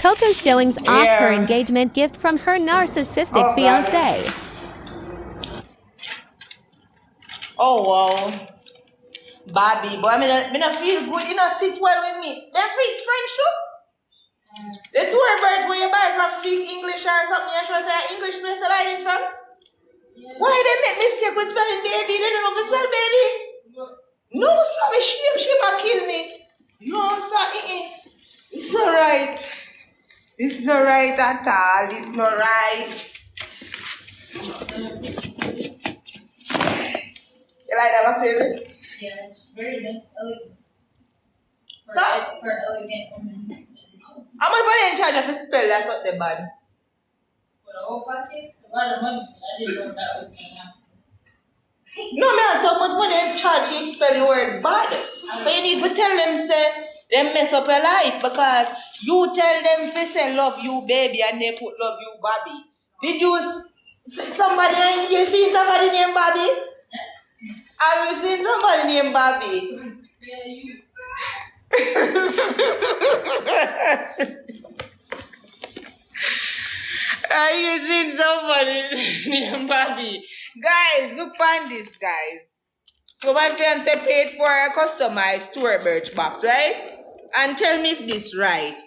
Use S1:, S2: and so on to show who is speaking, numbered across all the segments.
S1: Coco showings off her
S2: Yeah.
S1: engagement gift from her narcissistic
S2: Oh, God.
S1: fiance.
S2: Oh, wow. Barbie, but I don't feel good. You know, sit well with me. Them French too? The tour birds where you buy from speak English or something. You should say English place to buy this from. Why they make mistake with spelling baby? They don't know how to spell baby. No, sir, me shame. She might kill me. No, sir, it's not right. It's not right at all. It's not right. You like that, Maxine?
S3: Yeah, it's very elegant.
S2: So?
S3: For an elegant woman.
S2: How much money in charge of a spell that's what they bad?
S3: For the whole package? A lot of money. I didn't know that was going to happen.
S2: No, man, so much money in charge you spell the word bad. So you need to tell them, say, they mess up your life because you tell them they say love you baby and they put love you Bobby. Did you somebody, you seen somebody named Bobby? Have you seen somebody named Bobby?
S3: Yeah, you.
S2: Are you seeing somebody named Bobby? Guys, look on this, guys. So my fiance paid for a customized tour birch box, right? And tell me if this right.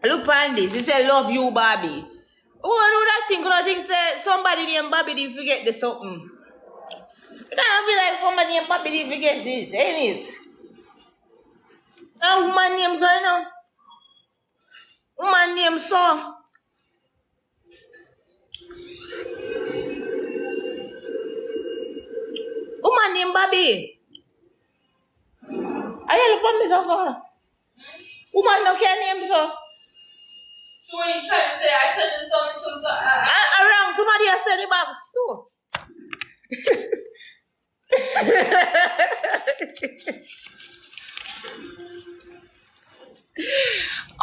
S2: Look on this. It said love you, Bobby. Who do that thing? Because I think say somebody named Bobby didn't forget the something. It can't be like somebody named Bobby didn't forget this, ain't it? A woman named so, you know. Woman named so. Woman named Bobby. I look for me so far. Woman no can name so.
S3: So what you trying to say? I said this something because
S2: Around somebody has said it back so.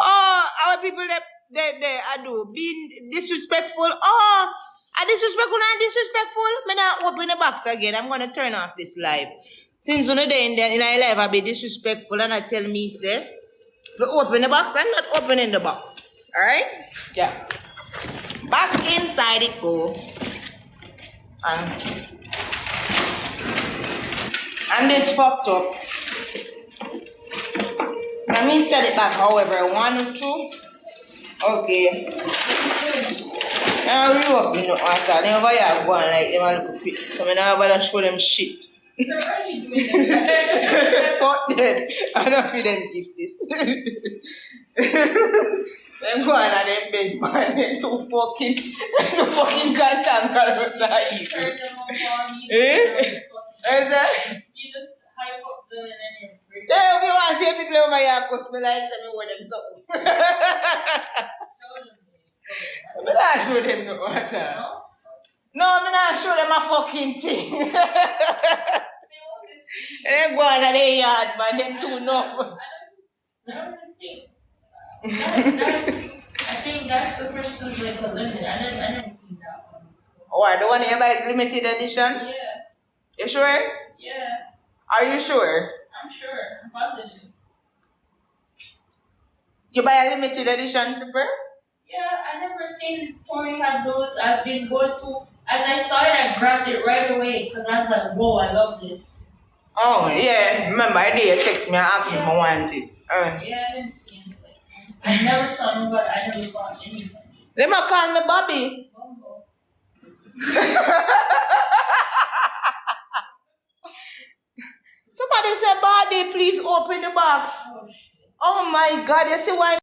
S2: Oh, our people that I do being disrespectful. Oh, are disrespectful and disrespectful? Me not open the box again. I'm gonna turn off this live. Since on the day in our live I be disrespectful and I tell me say to open the box. I'm not opening the box. Alright? Yeah. Back inside it go. And this fucked up. Let me set it back however I want to. Okay. Now we up in the water. Never you go and like them a little bit. So I never bother show them shit. Fuck them. I don't feel them give this. Them go on and them bed man. Them too fucking cantankerous are evil. Eh? Is that?
S3: you just hype up the and then you break it.
S2: Yeah, you want to see people over here because me like say me wear them something. Me not show them no water. No, me not show them a fucking thing. They go on in their yard, man. Them too enough.
S3: I think that's the first one like a limit. I never seen that one.
S2: Oh, the one you buy is limited edition?
S3: Yeah.
S2: You sure?
S3: Yeah.
S2: Are you sure?
S3: I'm sure. I'm positive.
S2: You buy a limited edition, super?
S3: Yeah, I never seen tourists have those. I've been going to. As I saw it, I grabbed it right away because I was like, whoa, I love this.
S2: Oh, yeah. Remember, I did text me and asked me if I want it.
S3: Yeah, I didn't see anything. I never saw nobody. I never saw anything.
S2: They might call me Bobby.
S3: Bumbo.
S2: Somebody said, Bobby, please open the box.
S3: Oh, shit.
S2: Oh my God, you see why